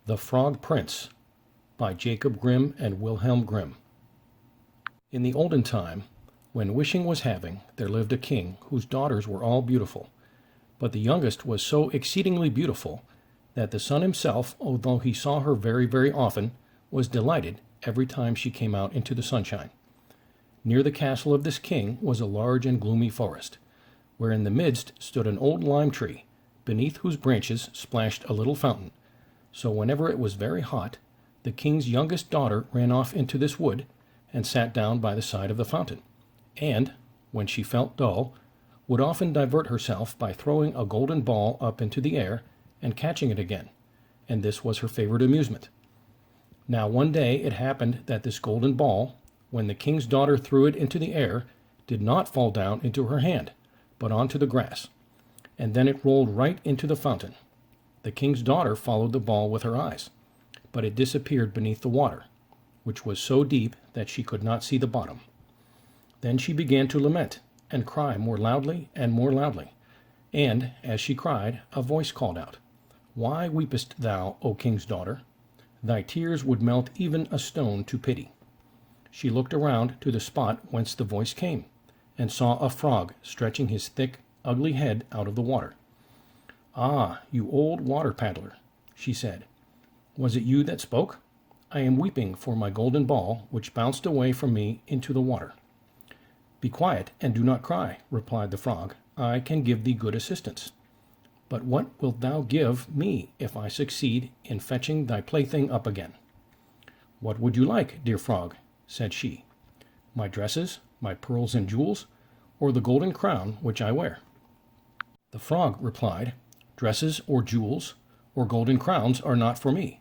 The Frog Prince by Jacob Grimm and Wilhelm Grimm. In the olden time, when wishing was having, there lived a king whose daughters were all beautiful. But the youngest was so exceedingly beautiful that the sun himself, although he saw her very, very often, was delighted every time she came out into the sunshine. Near the castle of this king was a large and gloomy forest, where in the midst stood an old lime tree, beneath whose branches splashed a little fountain. So whenever it was very hot, the king's youngest daughter ran off into this wood and sat down by the side of the fountain, and, when she felt dull, would often divert herself by throwing a golden ball up into the air and catching it again, and this was her favorite amusement. Now one day it happened that this golden ball, when the king's daughter threw it into the air, did not fall down into her hand, but onto the grass, and then it rolled right into the fountain. The king's daughter followed the ball with her eyes, but it disappeared beneath the water, which was so deep that she could not see the bottom. Then she began to lament and cry more loudly and more loudly, and, as she cried, a voice called out, "Why weepest thou, O king's daughter? Thy tears would melt even a stone to pity." She looked around to the spot whence the voice came, and saw a frog stretching his thick, ugly head out of the water. "Ah, you old water paddler," she said, "was it you that spoke? I am weeping for my golden ball, which bounced away from me into the water." "Be quiet, and do not cry," replied the frog. "I can give thee good assistance. But what wilt thou give me if I succeed in fetching thy plaything up again?" "What would you like, dear frog?" said she. "My dresses, my pearls and jewels, or the golden crown which I wear?" The frog replied, "Dresses or jewels or golden crowns are not for me.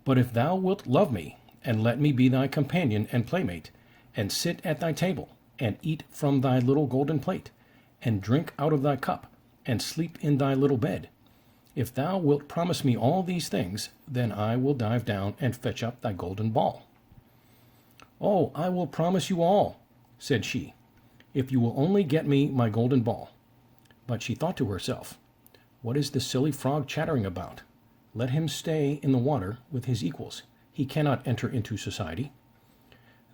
But if thou wilt love me, and let me be thy companion and playmate, and sit at thy table, and eat from thy little golden plate, and drink out of thy cup, and sleep in thy little bed, if thou wilt promise me all these things, then I will dive down and fetch up thy golden ball." "Oh, I will promise you all," said she, "if you will only get me my golden ball." But she thought to herself, "What is the silly frog chattering about? Let him stay in the water with his equals. He cannot enter into society."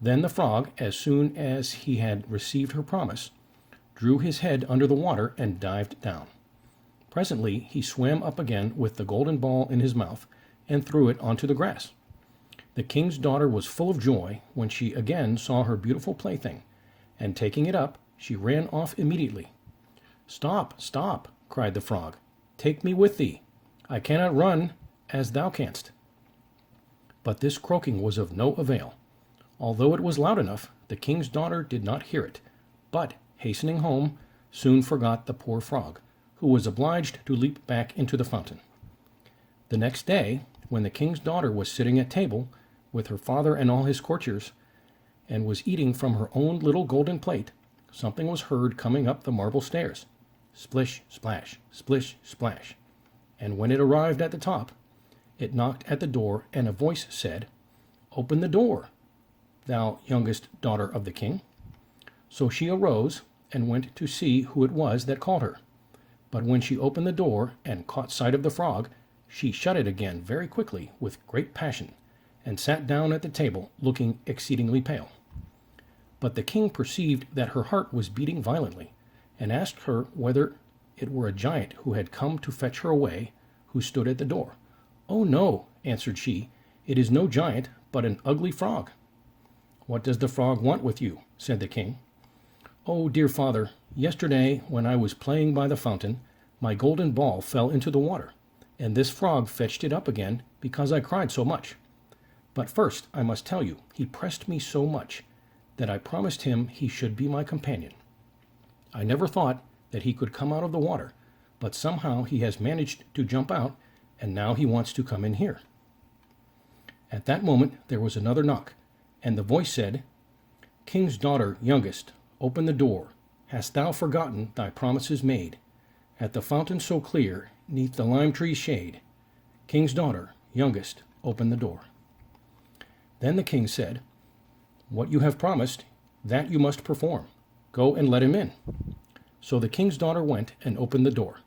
Then the frog, as soon as he had received her promise, drew his head under the water and dived down. Presently he swam up again with the golden ball in his mouth and threw it onto the grass. The king's daughter was full of joy when she again saw her beautiful plaything, and taking it up, she ran off immediately. "Stop, stop," cried the frog. "Take me with thee. I cannot run as thou canst." But this croaking was of no avail. Although it was loud enough, the king's daughter did not hear it, but, hastening home, soon forgot the poor frog, who was obliged to leap back into the fountain. The next day, when the king's daughter was sitting at table, with her father and all his courtiers, and was eating from her own little golden plate, something was heard coming up the marble stairs. Splish, splash, splish, splash. And when it arrived at the top, it knocked at the door, and a voice said, "Open the door, thou youngest daughter of the king." So she arose and went to see who it was that called her. But when she opened the door and caught sight of the frog, she shut it again very quickly with great passion, and sat down at the table, looking exceedingly pale. But the king perceived that her heart was beating violently, and asked her whether it were a giant who had come to fetch her away, who stood at the door. "Oh, no," answered she, "it is no giant, but an ugly frog." "What does the frog want with you?" said the king. "Oh, dear father, yesterday, when I was playing by the fountain, my golden ball fell into the water, and this frog fetched it up again because I cried so much. But first, I must tell you, he pressed me so much that I promised him he should be my companion. I never thought that he could come out of the water, but somehow he has managed to jump out, and now he wants to come in here." At that moment there was another knock, and the voice said, "King's daughter, youngest, open the door. Hast thou forgotten thy promises made? At the fountain so clear, 'neath the lime tree's shade. King's daughter, youngest, open the door." Then the king said, "What you have promised, that you must perform. Go and let him in." So the king's daughter went and opened the door,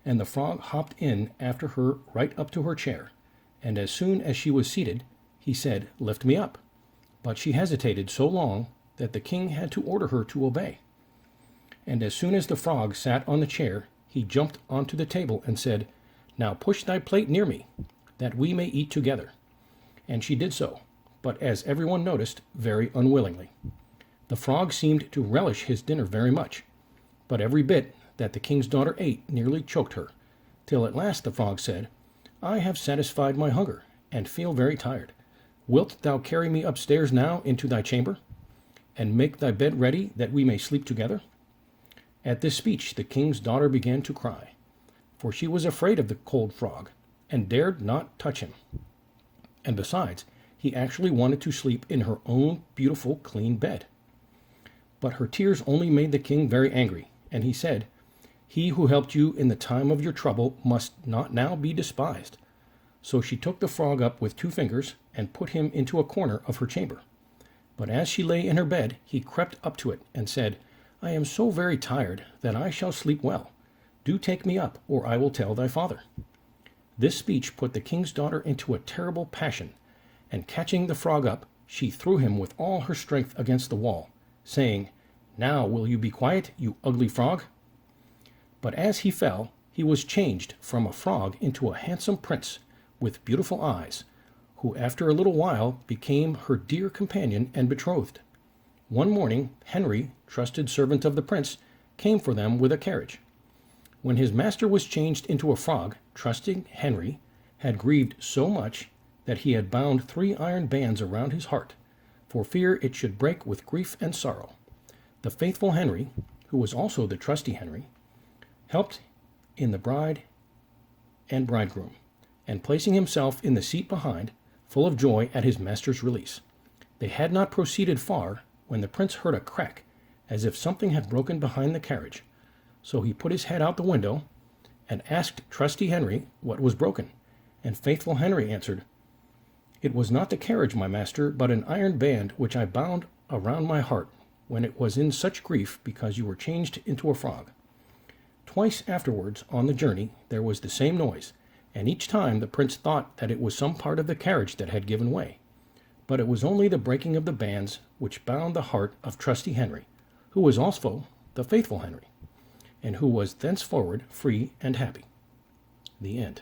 and the frog hopped in after her right up to her chair, and as soon as she was seated, he said, "Lift me up." But she hesitated so long that the king had to order her to obey. And as soon as the frog sat on the chair, he jumped onto the table and said, "Now push thy plate near me, that we may eat together." And she did so, but as everyone noticed, very unwillingly. The frog seemed to relish his dinner very much, but every bit that the king's daughter ate nearly choked her, till at last the frog said, "I have satisfied my hunger, and feel very tired. Wilt thou carry me upstairs now into thy chamber, and make thy bed ready that we may sleep together?" At this speech the king's daughter began to cry, for she was afraid of the cold frog, and dared not touch him. And besides, he actually wanted to sleep in her own beautiful clean bed. But her tears only made the king very angry, and he said, "He who helped you in the time of your trouble must not now be despised." So she took the frog up with 2 fingers and put him into a corner of her chamber. But as she lay in her bed, he crept up to it and said, "I am so very tired that I shall sleep well. Do take me up, or I will tell thy father." This speech put the king's daughter into a terrible passion, and catching the frog up, she threw him with all her strength against the wall, saying, "Now will you be quiet, you ugly frog?" But as he fell, he was changed from a frog into a handsome prince with beautiful eyes, who after a little while became her dear companion and betrothed. One morning, Henry, trusted servant of the prince, came for them with a carriage. When his master was changed into a frog, trusting Henry had grieved so much that he had bound 3 iron bands around his heart, for fear it should break with grief and sorrow. The faithful Henry, who was also the trusty Henry, helped in the bride and bridegroom, and placing himself in the seat behind, full of joy at his master's release. They had not proceeded far when the prince heard a crack, as if something had broken behind the carriage. So he put his head out the window and asked trusty Henry what was broken, and faithful Henry answered, "It was not the carriage, my master, but an iron band which I bound around my heart when it was in such grief because you were changed into a frog." Twice afterwards on the journey there was the same noise, and each time the prince thought that it was some part of the carriage that had given way. But it was only the breaking of the bands which bound the heart of trusty Henry, who was also the faithful Henry, and who was thenceforward free and happy. The end.